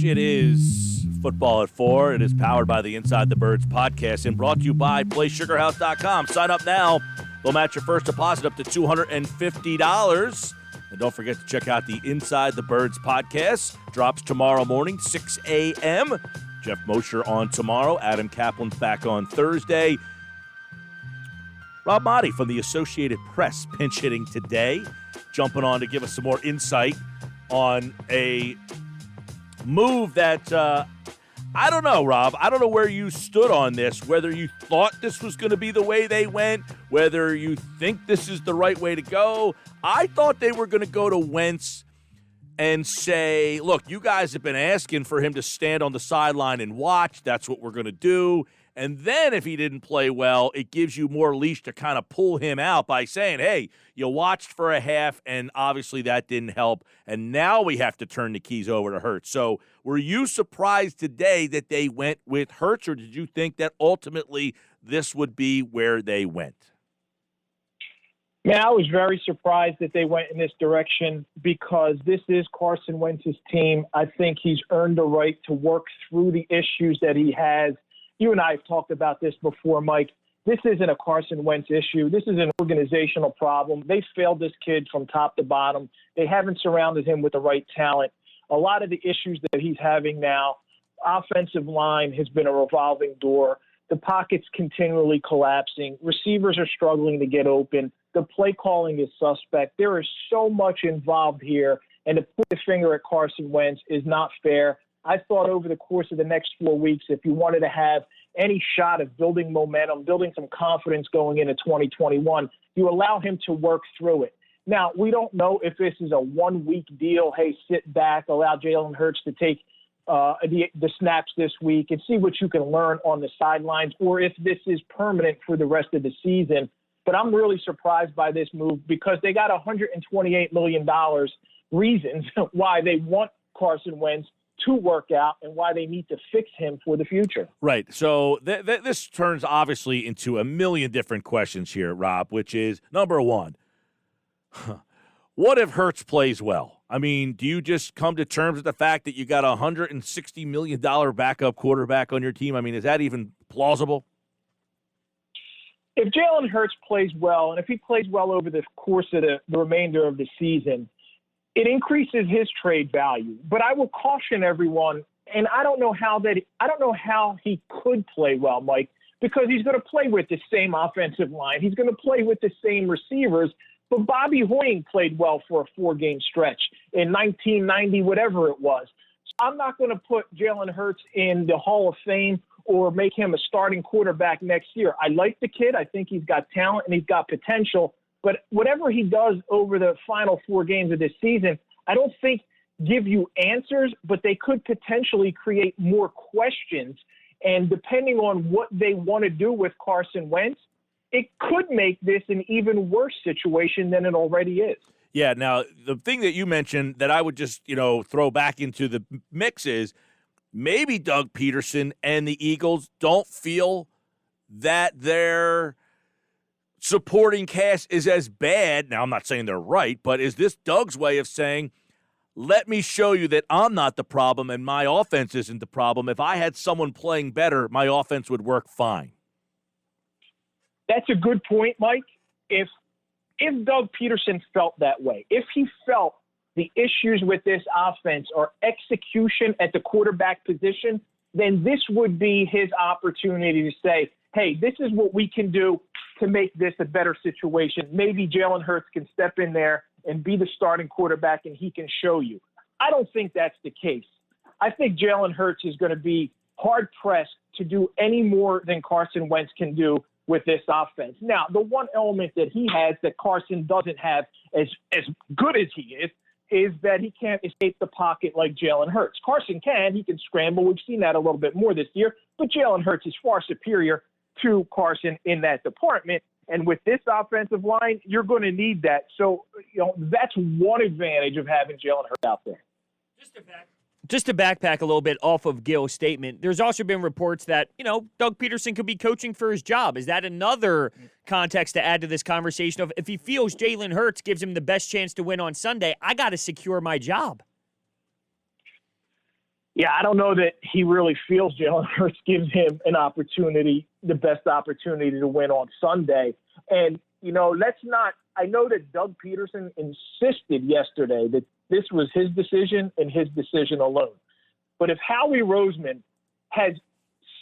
It is Football at 4. It is powered by the Inside the Birds podcast and brought to you by PlaySugarHouse.com. Sign up now. They'll match your first deposit up to $250. And don't forget to check out the Inside the Birds podcast. Drops tomorrow morning, 6 a.m. Jeff Mosher on tomorrow. Adam Kaplan's back on Thursday. Rob Maaddi from the Associated Press pinch hitting today, jumping on to give us some more insight on a move that, I don't know, Rob. I don't know where you stood on this, whether you thought this was going to be the way they went, whether you think this is the right way to go. I thought they were going to go to Wentz and say, look, you guys have been asking for him to stand on the sideline and watch. That's what we're going to do. And then if he didn't play well, it gives you more leash to kind of pull him out by saying, hey, you watched for a half, and obviously that didn't help, and now we have to turn the keys over to Hurts. So were you surprised today that they went with Hurts, or did you think that ultimately this would be where they went? Man, I was very surprised that they went in this direction because this is Carson Wentz's team. I think he's earned the right to work through the issues that he has. You and I have talked about this before, Mike. This isn't a Carson Wentz issue. This is an organizational problem. They failed this kid from top to bottom. They haven't surrounded him with the right talent. A lot of the issues that he's having now, offensive line has been a revolving door. The pocket's continually collapsing. Receivers are struggling to get open. The play calling is suspect. There is so much involved here, and to put the finger at Carson Wentz is not fair. I thought over the course of the next 4 weeks, if you wanted to have any shot of building momentum, building some confidence going into 2021, you allow him to work through it. Now, we don't know if this is a one-week deal. Hey, sit back, allow Jalen Hurts to take the snaps this week and see what you can learn on the sidelines, or if this is permanent for the rest of the season. But I'm really surprised by this move because they got $128 million reasons why they want Carson Wentz to work out and why they need to fix him for the future. Right. So this turns obviously into a million different questions here, Rob, which is, number one, what if Hurts plays well? I mean, do you just come to terms with the fact that you got a $160 million backup quarterback on your team? I mean, is that even plausible? If Jalen Hurts plays well, and if he plays well over the course of the remainder of the season, it increases his trade value. But I will caution everyone, and I don't know how he could play well, Mike, because he's going to play with the same offensive line. He's going to play with the same receivers. But Bobby Hoying played well for a 4-game stretch in 1990, whatever it was. So I'm not going to put Jalen Hurts in the Hall of Fame or make him a starting quarterback next year. I like the kid. I think he's got talent and he's got potential. But whatever he does over the final 4 games of this season, I don't think give you answers, but they could potentially create more questions. And depending on what they want to do with Carson Wentz, it could make this an even worse situation than it already is. Yeah, now, the thing that you mentioned that I would just, throw back into the mix is maybe Doug Pederson and the Eagles don't feel that their supporting cast is as bad. Now, I'm not saying they're right, but is this Doug's way of saying, let me show you that I'm not the problem and my offense isn't the problem. If I had someone playing better, my offense would work fine. That's a good point, Mike. If Doug Pederson felt that way, if he felt the issues with this offense are execution at the quarterback position, then this would be his opportunity to say, hey, this is what we can do to make this a better situation. Maybe Jalen Hurts can step in there and be the starting quarterback and he can show you. I don't think that's the case. I think Jalen Hurts is going to be hard-pressed to do any more than Carson Wentz can do with this offense. Now, the one element that he has that Carson doesn't have as good as he is that he can't escape the pocket like Jalen Hurts. Carson can. He can scramble. We've seen that a little bit more this year. But Jalen Hurts is far superior to Carson in that department. And with this offensive line, you're going to need that. So, that's one advantage of having Jalen Hurts out there. Just to backpack a little bit off of Gil's statement, there's also been reports that, Doug Pederson could be coaching for his job. Is that another context to add to this conversation of if he feels Jalen Hurts gives him the best chance to win on Sunday, I got to secure my job? Yeah, I don't know that he really feels Jalen Hurts gives him an opportunity, the best opportunity to win on Sunday. And, I know that Doug Pederson insisted yesterday that this was his decision and his decision alone. But if Howie Roseman has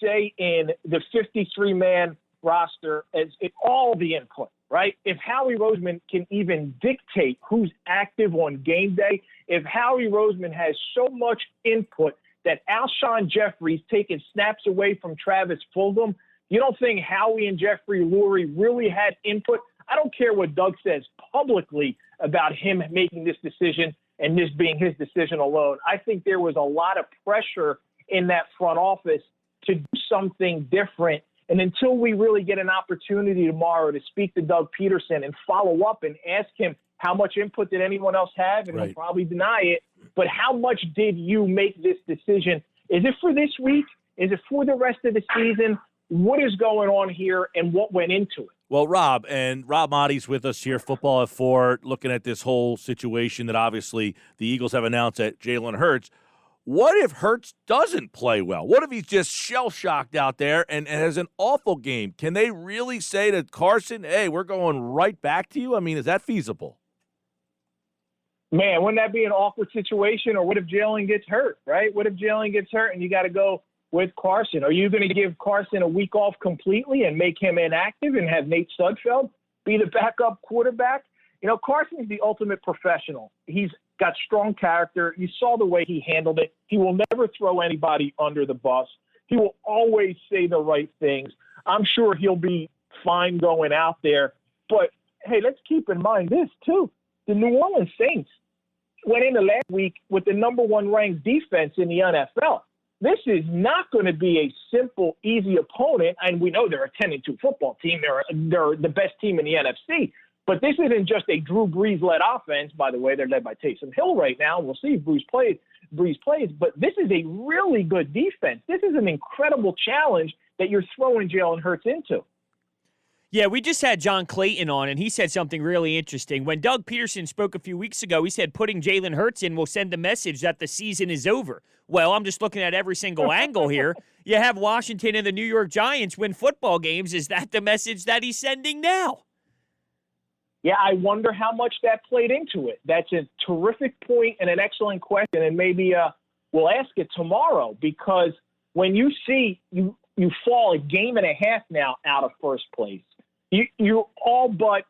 say in the 53-man roster as in all the input, right? If Howie Roseman can even dictate who's active on game day, if Howie Roseman has so much input that Alshon Jeffrey's taking snaps away from Travis Fulgham, you don't think Howie and Jeffrey Lurie really had input? I don't care what Doug says publicly about him making this decision and this being his decision alone. I think there was a lot of pressure in that front office to do something different. And until we really get an opportunity tomorrow to speak to Doug Pederson and follow up and ask him how much input did anyone else have, and he'll probably deny it, but how much did you make this decision? Is it for this week? Is it for the rest of the season? What is going on here and what went into it? Well, Rob Maaddi's with us here, Football at 4, looking at this whole situation that obviously the Eagles have announced that Jalen Hurts. What if Hurts doesn't play well? What if he's just shell-shocked out there and has an awful game? Can they really say to Carson, hey, we're going right back to you? I mean, is that feasible? Man, wouldn't that be an awkward situation? Or what if Jalen gets hurt, right? What if Jalen gets hurt and you got to go with Carson? Are you going to give Carson a week off completely and make him inactive and have Nate Sudfeld be the backup quarterback? Carson's the ultimate professional. He's got strong character. You saw the way he handled it. He will never throw anybody under the bus. He will always say the right things. I'm sure he'll be fine going out there. But, hey, let's keep in mind this, too. The New Orleans Saints went into last week with the number 1 ranked defense in the NFL. This is not going to be a simple, easy opponent. And we know they're a 10-2 football team. They're the best team in the NFC. But this isn't just a Drew Brees-led offense. By the way, they're led by Taysom Hill right now. We'll see if Brees plays. But this is a really good defense. This is an incredible challenge that you're throwing Jalen Hurts into. Yeah, we just had John Clayton on, and he said something really interesting. When Doug Pederson spoke a few weeks ago, he said putting Jalen Hurts in will send a message that the season is over. Well, I'm just looking at every single angle here. You have Washington and the New York Giants win football games. Is that the message that he's sending now? Yeah, I wonder how much that played into it. That's a terrific point and an excellent question, and maybe we'll ask it tomorrow, because when you see you fall a game and a half now out of first place, you're out.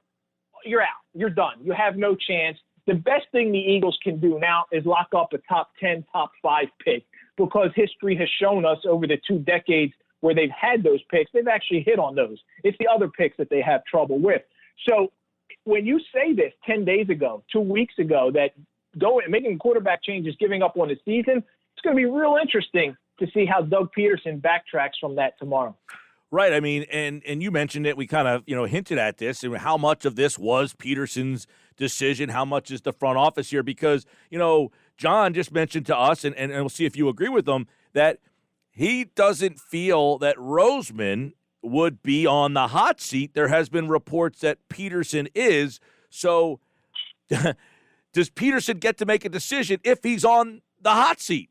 You're done. You have no chance. The best thing the Eagles can do now is lock up a top 10, top 5 pick, because history has shown us over the 2 decades where they've had those picks, they've actually hit on those. It's the other picks that they have trouble with. So when you say this 10 days ago, 2 weeks ago, that making quarterback changes, giving up on the season, it's going to be real interesting to see how Doug Pederson backtracks from that tomorrow. Right. I mean, and you mentioned it. We kind of, hinted at this, and how much of this was Pederson's decision, how much is the front office here, because, John just mentioned to us, and we'll see if you agree with him, that he doesn't feel that Roseman would be on the hot seat. There has been reports that Pederson is. So does Pederson get to make a decision if he's on the hot seat?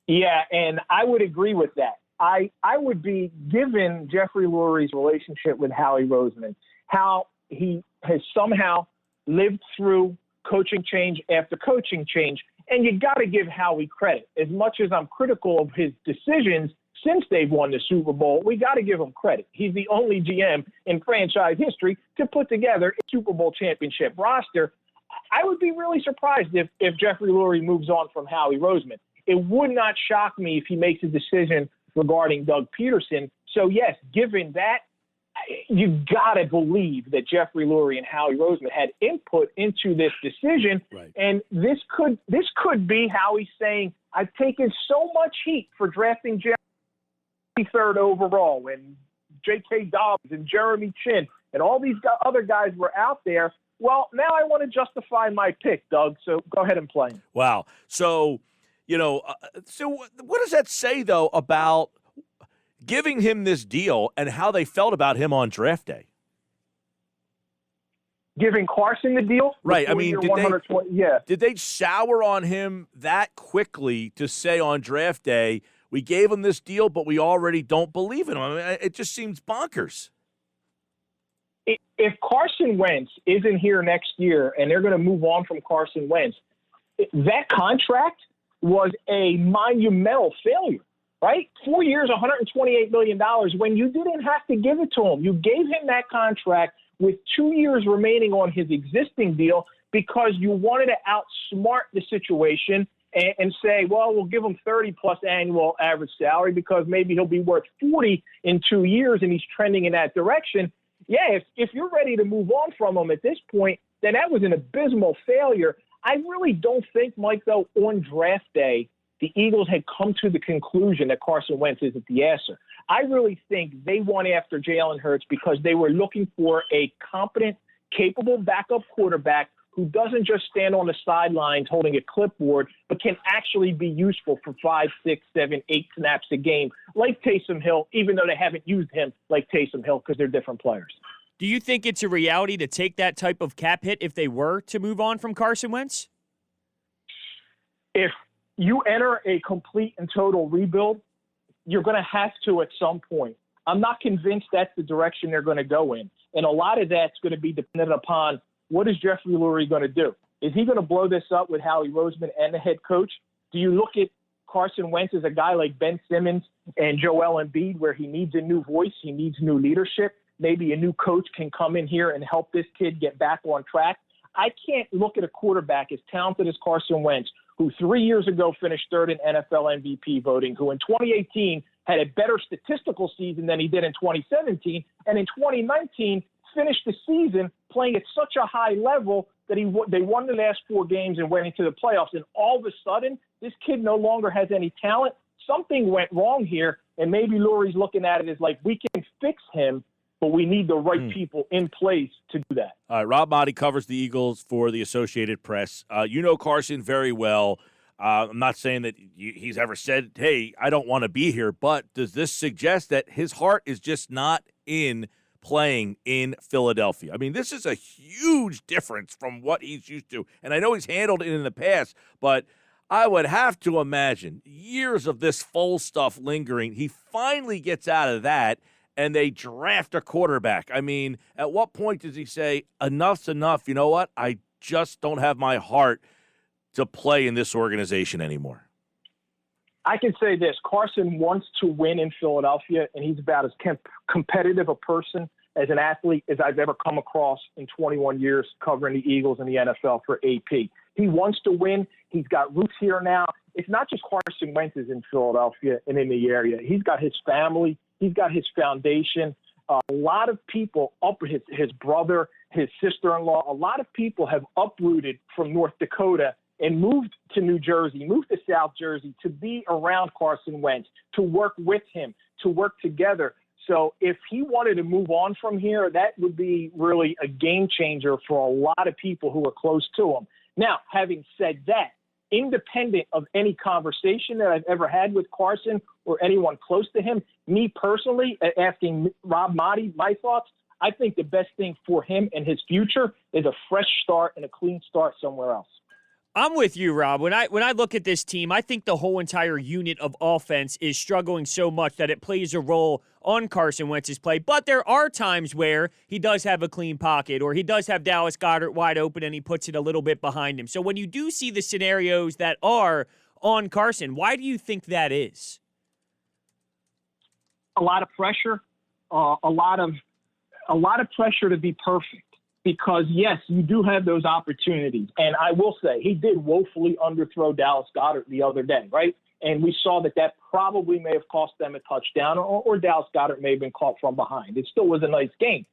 Yeah, and I would agree with that. I would be, given Jeffrey Lurie's relationship with Howie Roseman, how he has somehow lived through coaching change after coaching change. And you got to give Howie credit. As much as I'm critical of his decisions since they've won the Super Bowl, we got to give him credit. He's the only GM in franchise history to put together a Super Bowl championship roster. I would be really surprised if Jeffrey Lurie moves on from Howie Roseman. It would not shock me if he makes a decision regarding Doug Pederson. So, yes, given that, you got to believe that Jeffrey Lurie and Howie Roseman had input into this decision. Right. And this could be Howie saying, I've taken so much heat for drafting Jeremy 3rd overall, and J.K. Dobbs and Jeremy Chin and all these other guys were out there. Well, now I want to justify my pick, Doug, so go ahead and play. Wow. So, so what does that say, though, about giving him this deal and how they felt about him on draft day? giving Carson the deal. Right. I mean, did they sour on him that quickly to say on draft day, we gave him this deal, but we already don't believe in him? I mean, it just seems bonkers. If Carson Wentz isn't here next year and they're going to move on from Carson Wentz, that contract was a monumental failure, right? 4 years, $128 million, when you didn't have to give it to him. You gave him that contract with 2 years remaining on his existing deal because you wanted to outsmart the situation and say, well, we'll give him 30 plus annual average salary because maybe he'll be worth 40 in 2 years and he's trending in that direction. Yeah, if you're ready to move on from him at this point, then that was an abysmal failure. I really don't think, Mike, though, on draft day, the Eagles had come to the conclusion that Carson Wentz isn't the answer. I really think they went after Jalen Hurts because they were looking for a competent, capable backup quarterback who doesn't just stand on the sidelines holding a clipboard, but can actually be useful for 5, 6, 7, 8 snaps a game, like Taysom Hill, even though they haven't used him like Taysom Hill because they're different players. Do you think it's a reality to take that type of cap hit if they were to move on from Carson Wentz? If you enter a complete and total rebuild, you're going to have to at some point. I'm not convinced that's the direction they're going to go in. And a lot of that's going to be dependent upon what is Jeffrey Lurie going to do? Is he going to blow this up with Howie Roseman and the head coach? Do you look at Carson Wentz as a guy like Ben Simmons and Joel Embiid where he needs a new voice, he needs new leadership? Maybe a new coach can come in here and help this kid get back on track. I can't look at a quarterback as talented as Carson Wentz, who 3 years ago finished third in NFL MVP voting, who in 2018 had a better statistical season than he did in 2017, and in 2019 finished the season playing at such a high level that they won the last 4 games and went into the playoffs. And all of a sudden, this kid no longer has any talent. Something went wrong here, and maybe Lurie's looking at it as like, we can fix him, but we need the right people in place to do that. All right, Rob Maaddi covers the Eagles for the Associated Press. You know Carson very well. I'm not saying that he's ever said, hey, I don't want to be here, but does this suggest that his heart is just not in playing in Philadelphia? I mean, this is a huge difference from what he's used to. And I know he's handled it in the past, but I would have to imagine years of this Foles stuff lingering. He finally gets out of that, and they draft a quarterback. I mean, at what point does he say, enough's enough? You know what? I just don't have my heart to play in this organization anymore. I can say this. Carson wants to win in Philadelphia, and he's about as competitive a person as an athlete as I've ever come across in 21 years covering the Eagles and the NFL for AP. He wants to win. He's got roots here now. It's not just Carson Wentz is in Philadelphia and in the area. He's got his family. He's got his foundation. A lot of people, his brother, his sister-in-law, a lot of people have uprooted from North Dakota and moved to New Jersey, moved to South Jersey to be around Carson Wentz, to work with him, to work together. So if he wanted to move on from here, that would be really a game changer for a lot of people who are close to him. Now, having said that, independent of any conversation that I've ever had with Carson or anyone close to him, me personally, asking Rob Maaddi my thoughts, I think the best thing for him and his future is a fresh start and a clean start somewhere else. I'm with you, Rob. When I look at this team, I think the whole entire unit of offense is struggling so much that it plays a role on Carson Wentz's play. But there are times where he does have a clean pocket or he does have Dallas Goedert wide open and he puts it a little bit behind him. So when you do see the scenarios that are on Carson, why do you think that is? A lot of pressure, a lot of pressure to be perfect. Because, yes, you do have those opportunities. And I will say he did woefully underthrow Dallas Goedert the other day, right? And we saw that probably may have cost them a touchdown or Dallas Goedert may have been caught from behind. It still was a nice game.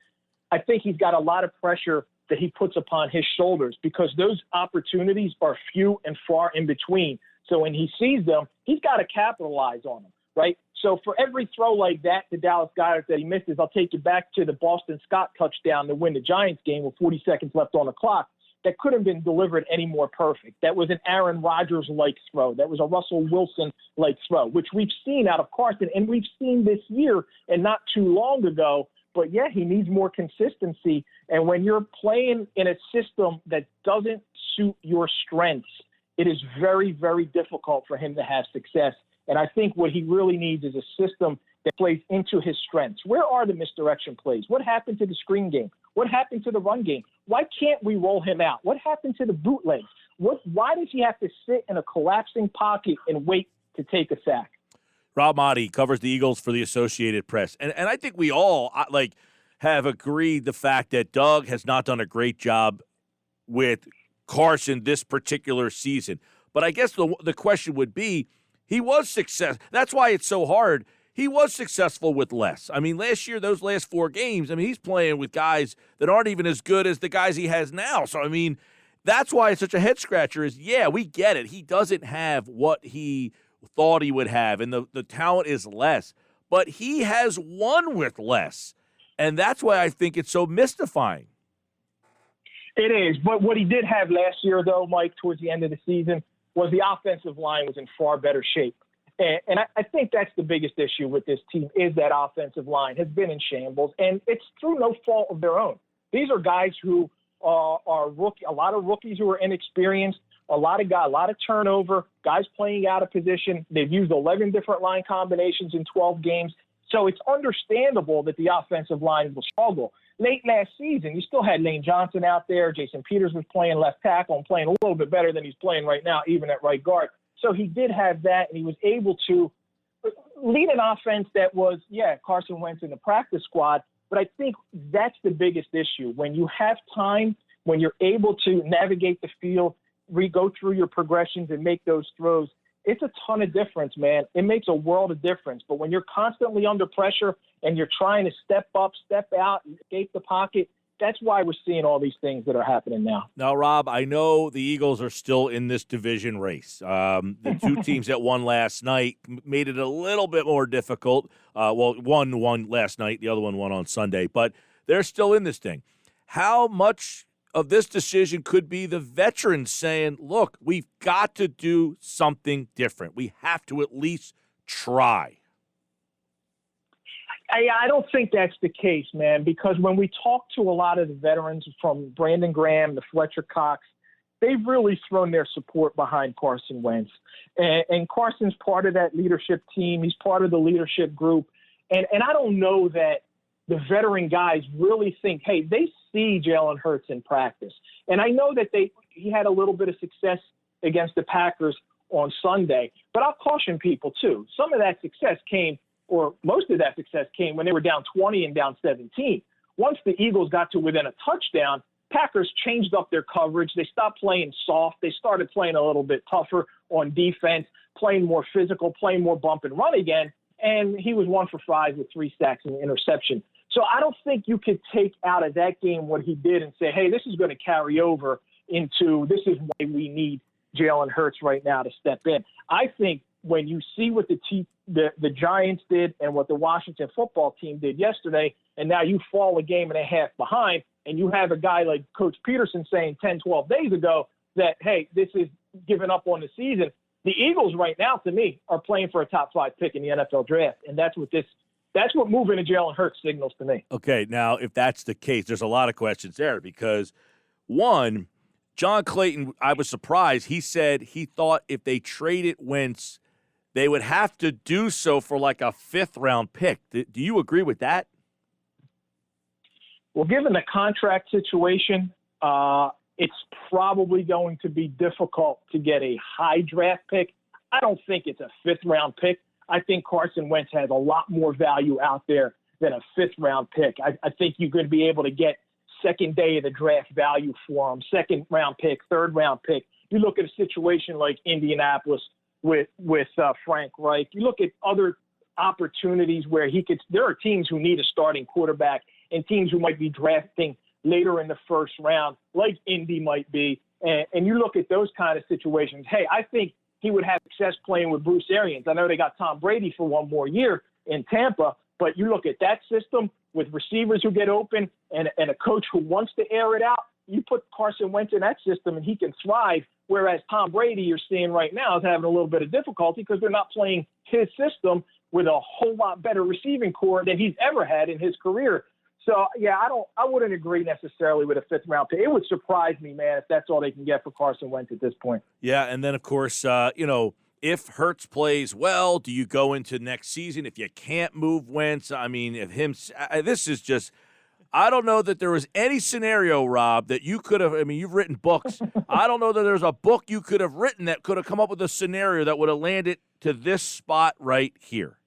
I think he's got a lot of pressure that he puts upon his shoulders because those opportunities are few and far in between. So when he sees them, he's got to capitalize on them, right? So for every throw like that to Dallas Goedert that he misses, I'll take you back to the Boston Scott touchdown to win the Giants game with 40 seconds left on the clock. That couldn't have been delivered any more perfect. That was an Aaron Rodgers-like throw. That was a Russell Wilson-like throw, which we've seen out of Carson, and we've seen this year and not too long ago But, yeah, he needs more consistency. And when you're playing in a system that doesn't suit your strengths, it is very, very difficult for him to have success. And I think what he really needs is a system that plays into his strengths. Where are the misdirection plays? What happened to the screen game? What happened to the run game? Why can't we roll him out? What happened to the bootlegs? Why does he have to sit in a collapsing pocket and wait to take a sack? Rob Maaddi covers the Eagles for the Associated Press. And I think we all have agreed the fact that Doug has not done a great job with Carson this particular season. But I guess the question would be, he was successful. That's why it's so hard. He was successful with less. I mean, last year, those last 4 games, he's playing with guys that aren't even as good as the guys he has now. So, that's why it's such a head-scratcher is, yeah, we get it. He doesn't have what he thought he would have, and the talent is less. But he has won with less, and that's why I think it's so mystifying. It is. But what he did have last year, though, Mike, towards the end of the season, was the offensive line was in far better shape. And I think that's the biggest issue with this team is that offensive line has been in shambles, and it's through no fault of their own. These are guys who are rookie, a lot of rookies who are inexperienced, a lot of turnover, guys playing out of position. They've used 11 different line combinations in 12 games. So it's understandable that the offensive line will struggle. Late last season, you still had Lane Johnson out there. Jason Peters was playing left tackle and playing a little bit better than he's playing right now, even at right guard. So he did have that, and he was able to lead an offense that was, Carson Wentz in the practice squad. But I think that's the biggest issue. When you have time, when you're able to navigate the field, go through your progressions and make those throws, it's a ton of difference, man. It makes a world of difference. But when you're constantly under pressure and you're trying to step up, step out, and escape the pocket, that's why we're seeing all these things that are happening now. Now, Rob, I know the Eagles are still in this division race. The 2 teams that won last night made it a little bit more difficult. One won last night, the other one won on Sunday, but they're still in this thing. How much of this decision could be the veterans saying, look, we've got to do something different. We have to at least try. I don't think that's the case, man, because when we talk to a lot of the veterans from Brandon Graham to Fletcher Cox, they've really thrown their support behind Carson Wentz. And Carson's part of that leadership team. He's part of the leadership group. And I don't know that the veteran guys really think, hey, they see Jalen Hurts in practice. And I know that he had a little bit of success against the Packers on Sunday, but I'll caution people too. Some of that success came, or most of that success came when they were down 20 and down 17. Once the Eagles got to within a touchdown, Packers changed up their coverage. They stopped playing soft. They started playing a little bit tougher on defense, playing more physical, playing more bump and run again. And he was 1 for 5 with 3 sacks and an interception. So I don't think you could take out of that game what he did and say, hey, this is going to carry over into this is why we need Jalen Hurts right now to step in. I think when you see what the Giants did and what the Washington football team did yesterday, and now you fall a game and a half behind, and you have a guy like Coach Pederson saying 10, 12 days ago that, hey, this is giving up on the season. The Eagles right now, to me, are playing for a top 5 pick in the NFL draft, and that's what moving to Jalen Hurts signals to me. Okay, now if that's the case, there's a lot of questions there because, one, John Clayton, I was surprised. He said he thought if they traded Wentz, they would have to do so for like a 5th-round pick. Do you agree with that? Well, given the contract situation, it's probably going to be difficult to get a high draft pick. I don't think it's a 5th-round pick. I think Carson Wentz has a lot more value out there than a 5th-round pick. I think you're going to be able to get second day of the draft value for him, 2nd-round pick, 3rd-round pick. You look at a situation like Indianapolis with Frank Reich. You look at other opportunities where there are teams who need a starting quarterback and teams who might be drafting later in the 1st round, like Indy might be. And you look at those kind of situations. Hey, I think he would have success playing with Bruce Arians. I know they got Tom Brady for 1 more year in Tampa, but you look at that system with receivers who get open and a coach who wants to air it out. You put Carson Wentz in that system and he can thrive, whereas Tom Brady, you're seeing right now, is having a little bit of difficulty because they're not playing his system with a whole lot better receiving core than he's ever had in his career. So, yeah, I wouldn't agree necessarily with a fifth-round pick. It would surprise me, man, if that's all they can get for Carson Wentz at this point. Yeah, and then, of course, if Hurts plays well, do you go into next season? If you can't move Wentz, I mean, this is just – I don't know that there was any scenario, Rob, that you could have – I mean, you've written books. I don't know that there's a book you could have written that could have come up with a scenario that would have landed to this spot right here.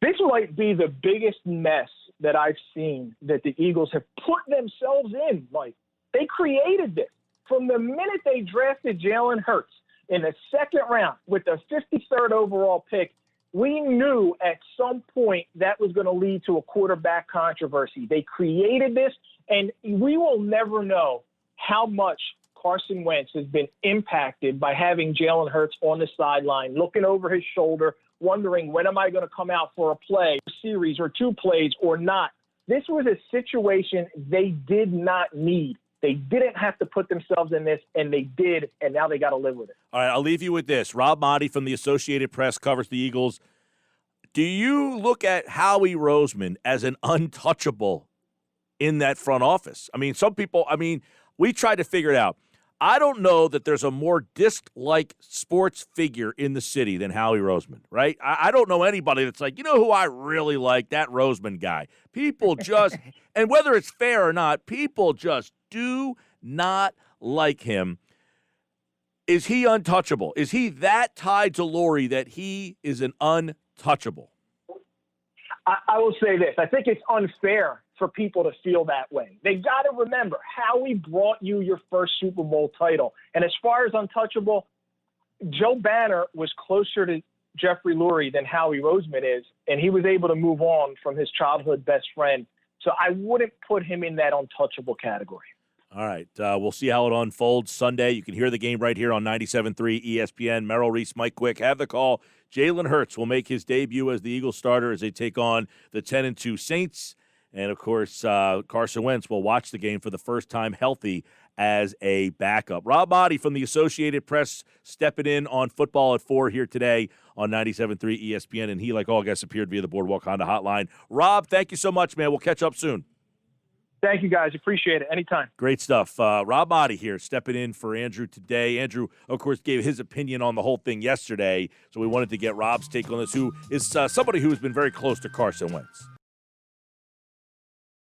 This might be the biggest mess that I've seen that the Eagles have put themselves in, Mike. They created this. From the minute they drafted Jalen Hurts in the second round with the 53rd overall pick, we knew at some point that was going to lead to a quarterback controversy. They created this, and we will never know how much Carson Wentz has been impacted by having Jalen Hurts on the sideline, looking over his shoulder, wondering, when am I going to come out for a play, a series, or two plays, or not? This was a situation they did not need. They didn't have to put themselves in this, and they did, and now they got to live with it. All right, I'll leave you with this. Rob Maaddi from the Associated Press covers the Eagles. Do you look at Howie Roseman as an untouchable in that front office? I mean, some people, we tried to figure it out. I don't know that there's a more disc-like sports figure in the city than Howie Roseman, right? I don't know anybody that's like, you know who I really like? That Roseman guy. People just, and whether it's fair or not, people just do not like him. Is he untouchable? Is he that tied to Laurie that he is an untouchable? I will say this. I think it's unfair for people to feel that way. They got to remember, Howie brought you your first Super Bowl title. And as far as untouchable, Joe Banner was closer to Jeffrey Lurie than Howie Roseman is, and he was able to move on from his childhood best friend. So I wouldn't put him in that untouchable category. All right. We'll see how it unfolds Sunday. You can hear the game right here on 97.3 ESPN. Merrill Reese, Mike Quick have the call. Jalen Hurts will make his debut as the Eagles starter as they take on the 10-2 Saints. And, of course, Carson Wentz will watch the game for the first time healthy as a backup. Rob Maaddi from the Associated Press stepping in on Football at 4 here today on 97.3 ESPN. And he, like all guests, appeared via the Boardwalk Honda hotline. Rob, thank you so much, man. We'll catch up soon. Thank you, guys. Appreciate it. Anytime. Great stuff. Rob Maaddi here stepping in for Andrew today. Andrew, of course, gave his opinion on the whole thing yesterday, so we wanted to get Rob's take on this, who is somebody who has been very close to Carson Wentz.